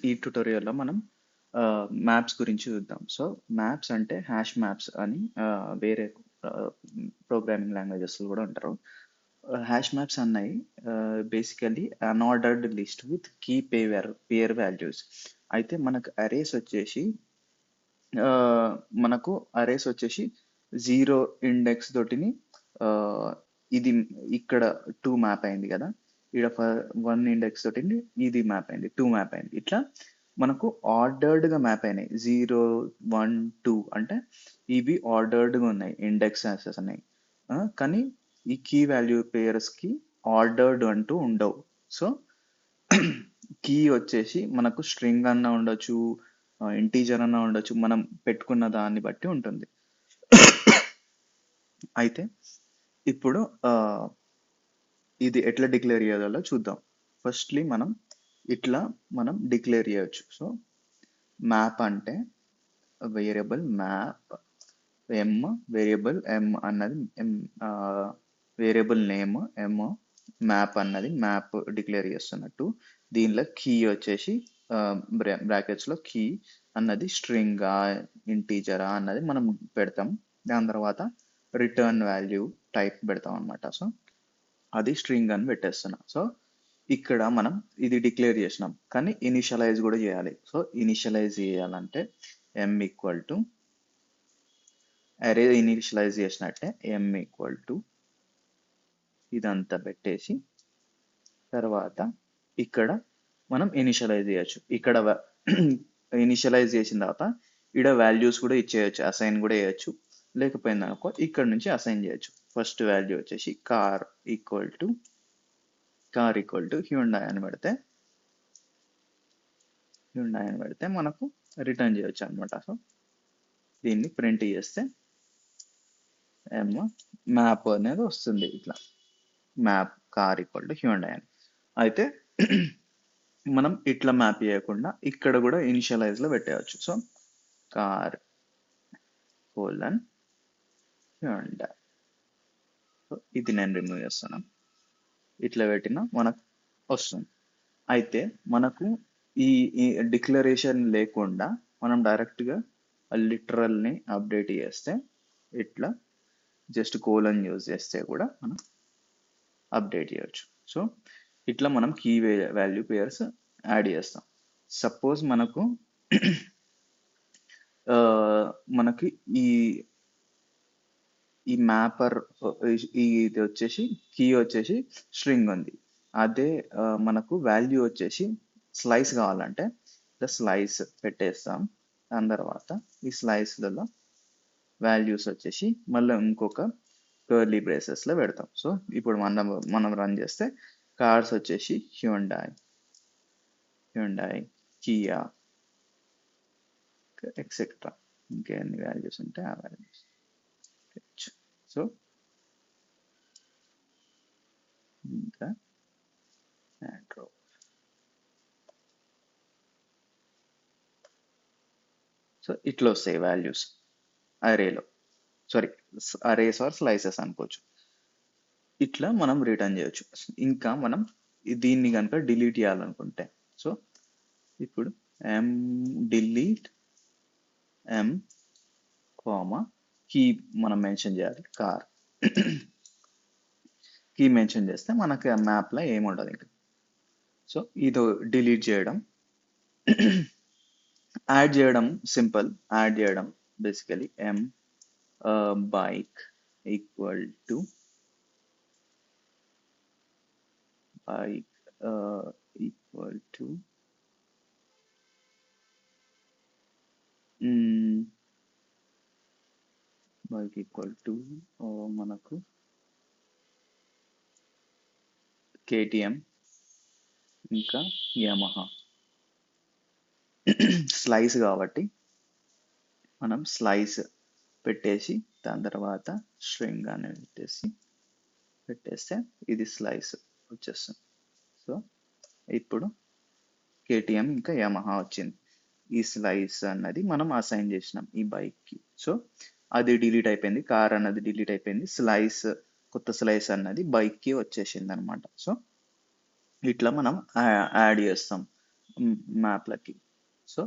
ఈ ట్యుటోరియల్లో మనం మ్యాప్స్ గురించి చూద్దాం. సో మ్యాప్స్ అంటే హ్యాష్ మ్యాప్స్ అని వేరే ప్రోగ్రామింగ్ లాంగ్వేజెస్లో కూడా అంటారు. హ్యాష్ మ్యాప్స్ అన్నాయి basically unordered list with key pair values. అయితే మనకు అరేస్ వచ్చేసి 0 ఇండెక్స్ తోటిని ఆ, ఇది ఇక్కడ 2 మ్యాప్ అయింది కదా, ఇక్కడ 1 ఇండెక్స్ తోటి ఇది మ్యాప్ అయింది, 2 మ్యాప్ అయింది. ఇట్లా మనకు ఆర్డర్డ్ గా మ్యాప్ అయినాయి. 0 1 2 అంటే ఇవి ఆర్డర్డ్ గా ఉన్నాయి, ఇండెక్స్ యాక్సెస్ ఉన్నాయి. కానీ ఈ కీ వాల్యూ పేర్స్ కి ఆర్డర్డ్ అంటూ ఉండవు. సో కీ వచ్చేసి మనకు స్ట్రింగ్ అన్నా ఉండొచ్చు, ఇంటీజర్ అన్నా ఉండొచ్చు, మనం పెట్టుకున్న దాన్ని బట్టి ఉంటుంది. అయితే ఇప్పుడు ఇది ఎట్లా డిక్లేర్ చేయాలో చూద్దాం. ఫస్ట్లీ మనం డిక్లేర్ చేయొచ్చు. సో మ్యాప్ అంటే వేరియబుల్ మ్యాప్ ఎమ్, వేరియబుల్ ఎమ్ అన్నది వేరియబుల్ నేమ్ ఎమ్, మ్యాప్ అన్నది మ్యాప్ డిక్లేర్ చేస్తున్నట్టు. దీనిలో కీ వచ్చేసి బ్రాకెట్స్లో కీ అన్నది స్ట్రింగా ఇంటీజరా అన్నది మనం పెడతాం. దాని తర్వాత రిటర్న్ వాల్యూ టైప్ పెడతాం అనమాట. సో అది స్ట్రింగ్ అని పెట్టేస్తున్నా. సో ఇక్కడ మనం ఇది డిక్లేర్ చేసినాం, కానీ ఇనిషియలైజ్ కూడా చేయాలి. సో ఇనిషియలైజ్ చేయాలంటే ఎమ్ ఈక్వల్ టు అరే ఇనిషియలైజ్ చేసినట్టే ఎమ్ ఈక్వల్ టు ఇదంతా పెట్టేసి తర్వాత ఇక్కడ మనం ఇనిషియలైజ్ చేయొచ్చు. ఇక్కడ ఇనిషియలైజ్ చేసిన తర్వాత ఇక్కడ వాల్యూస్ కూడా ఇచ్చేయచ్చు, అసైన్ కూడా చేయొచ్చు. లేకపోయింది అనుకో ఇక్కడ నుంచి అసైన్ చేయొచ్చు. ఫస్ట్ వాల్యూ వచ్చేసి కార్ ఈక్వల్ టు హ్యుండాయ్ అని పెడితే మనకు రిటర్న్ చేయొచ్చు అనమాట. సో దీన్ని ప్రింట్ చేస్తే మ్యాప్ అనేది వస్తుంది, ఇట్లా map car equal to Hyundai అని. అయితే మనం ఇట్లా మ్యాప్ చేయకుండా ఇక్కడ కూడా ఇనిషియలైజ్ లో పెట్టేయచ్చు. So car colon Hyundai. So ఇది నేను రిమూవ్ చేస్తున్నాను. ఇట్లా పెట్టినా మనకు వస్తుంది. అయితే మనకు ఈ డిక్లరేషన్ లేకుండా మనం డైరెక్ట్గా లిటరల్ని అప్డేట్ చేస్తే, ఇట్లా జస్ట్ కోలన్ యూజ్ చేస్తే కూడా మనం అప్డేట్ చేయొచ్చు. సో ఇట్లా మనం కీ వాల్యూ పేర్స్ యాడ్ చేస్తాం. సపోజ్ మనకి ఈ మ్యాపర్ ఇది వచ్చేసి కీ వచ్చేసి స్ట్రింగ్ ఉంది. అదే మనకు వాల్యూ వచ్చేసి స్లైస్ కావాలంటే స్లైస్ పెట్టేస్తాం. దాని తర్వాత ఈ స్లైస్లలో వాల్యూస్ వచ్చేసి మళ్ళీ ఇంకొక కర్లీ బ్రేసెస్లో పెడతాం. సో ఇప్పుడు మనం రన్ చేస్తే కార్స్ వచ్చేసి హ్యుండాయ్, కియా ఎక్సెట్రా, ఇంకెన్ని వాల్యూస్ ఉంటే ఆ వాల్యూస్. సో ఇంకా సో ఇట్లా వస్తాయి వాల్యూస్ అరేలో. అరేస్ ఆర్ స్లైసెస్ అనుకోవచ్చు. ఇట్లా మనం రిటర్న్ చేయొచ్చు. ఇంకా మనం దీన్ని కనుక డిలీట్ చేయాలనుకుంటే, సో ఇప్పుడు డిలీట్ కీ మనం మెన్షన్ చేయాలి, కార్ కీ మెన్షన్ చేస్తే మనకి ఆ మ్యాప్లో ఏముండదు ఇంకా. సో ఇది డిలీట్ చేయడం, యాడ్ చేయడం సింపుల్. యాడ్ చేయడం బేసికలీ బైక్ ఈక్వల్ టు మనకు కేటీఎం ఇంకా యమహా. స్లైస్ కాబట్టి మనం స్లైస్ పెట్టేసి దాని తర్వాత స్ట్రింగ్ అని పెట్టేస్తే ఇది స్లైస్ వచ్చేస్తుంది. సో ఇప్పుడు కేటీఎం ఇంకా యమహా వచ్చింది. ఈ స్లైస్ అన్నది మనం అసైన్ చేసినాం ఈ బైక్కి. సో అది డిలీట్ అయిపోయింది, కార్ అన్నది డిలీట్ అయిపోయింది, కొత్త స్లైస్ అన్నది బైక్కి వచ్చేసింది అనమాట. సో ఇట్లా మనం యాడ్ చేస్తాం మ్యాప్లకి. సో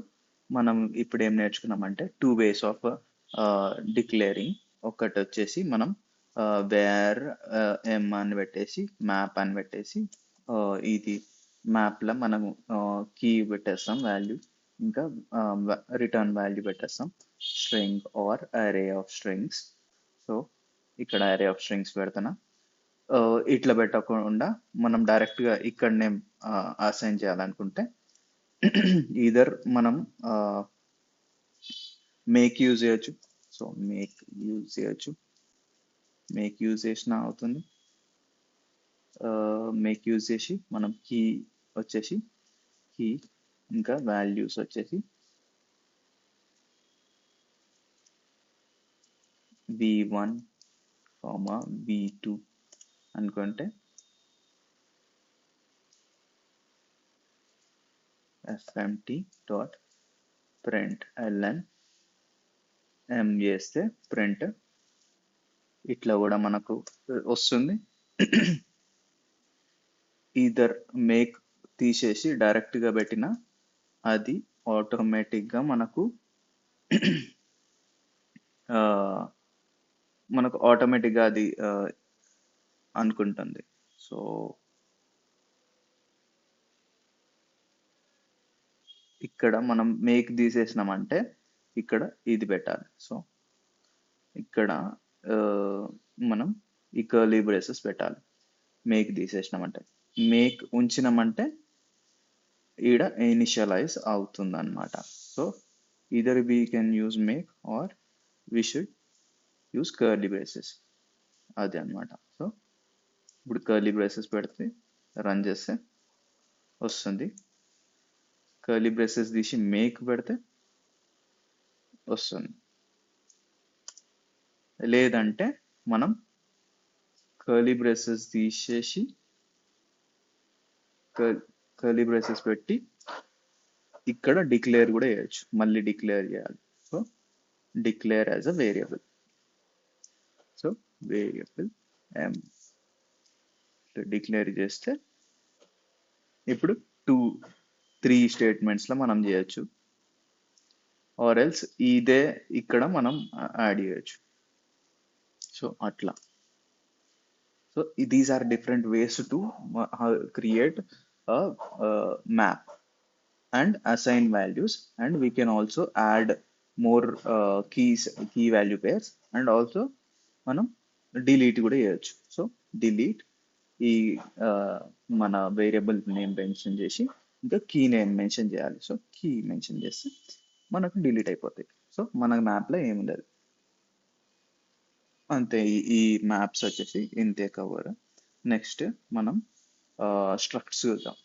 మనం ఇప్పుడు ఏం నేర్చుకున్నామంటే టూ వేస్ ఆఫ్ డిక్లేరింగ్. ఒకటి వచ్చేసి మనం వేర్ ఎం అని పెట్టేసి మ్యాప్ అని పెట్టేసి ఇది మ్యాప్లో మనము కీ పెట్టేస్తాం వాల్యూ, ఇంకా రిటర్న్ వాల్యూ పెట్టేస్తాం string or array of strings. So ఇక్కడ అరే ఆఫ్ స్ట్రింగ్స్ పెడుతున్నా. ఇట్లా పెట్టకుండా మనం డైరెక్ట్గా ఇక్కడనే అసైన్ చేయాలనుకుంటే ఈధర్ మనం మేక్ యూజ్ చేయొచ్చు. సో మేక్ యూజ్ చేయొచ్చు, మేక్ యూజ్ చేసిన అవుతుంది. మేక్ యూజ్ చేసి మనం కీ వచ్చేసి కీ ఇంకా వాల్యూస్ వచ్చేసి v1 v2 అనుకుంటే fmt dot print ln m చేస్తే ప్రింట్ ఇట్లా కూడా మనకు వస్తుంది. ఈధర్ మేక్ తీసేసి డైరెక్ట్గా పెట్టిన అది ఆటోమేటిక్గా మనకు ఆటోమేటిక్గా అది అనుకుంటుంది. సో ఇక్కడ మనం మేక్ తీసేసినామంటే ఇక్కడ ఇది పెట్టాలి. సో ఇక్కడ మనం ఈ కర్లీ బ్రేసెస్ పెట్టాలి. మేక్ తీసేసినామంటే, మేక్ ఉంచినామంటే ఈడ ఇనిషియలైజ్ అవుతుంది అనమాట. So either we can use make or we should use curly braces, అది అనమాట. సో ఇప్పుడు కర్లీ బ్రేసెస్ పెడితే రన్ చేస్తే వస్తుంది. కర్లీ బ్రేసెస్ తీసి మేక్ పెడితే వస్తుంది. లేదంటే మనం కర్లీ బ్రేసెస్ తీసేసి కర్లీ బ్రేసెస్ పెట్టి ఇక్కడ డిక్లేర్ కూడా చేయొచ్చు, మళ్ళీ డిక్లేర్ చేయాలి. So declare as a variable. So variable M declare చేస్తే ఇప్పుడు 3 స్టేట్మెంట్స్లో మనం చేయొచ్చు, ఆర్ ఎల్స్ ఇదే ఇక్కడ మనం యాడ్ చేయొచ్చు. సో అట్లా. So these are different ways to create map and assign values, and we can also add more key value pairs, and also మనం డిలీట్ కూడా చేయొచ్చు. సో డిలీట్ ఈ మన వేరియబుల్ నేమ్ మెన్షన్ చేసి ఇంకా కీ నేమ్ మెన్షన్ చేయాలి. So key mention చేస్తే మనకు డిలీట్ అయిపోతాయి. సో మన మ్యాప్లో ఏముండదు. అంతే. ఈ మ్యాప్స్ వచ్చేసి ఇంతే కవర్. నెక్స్ట్ మనం స్ట్రక్ట్స్ చూద్దాం.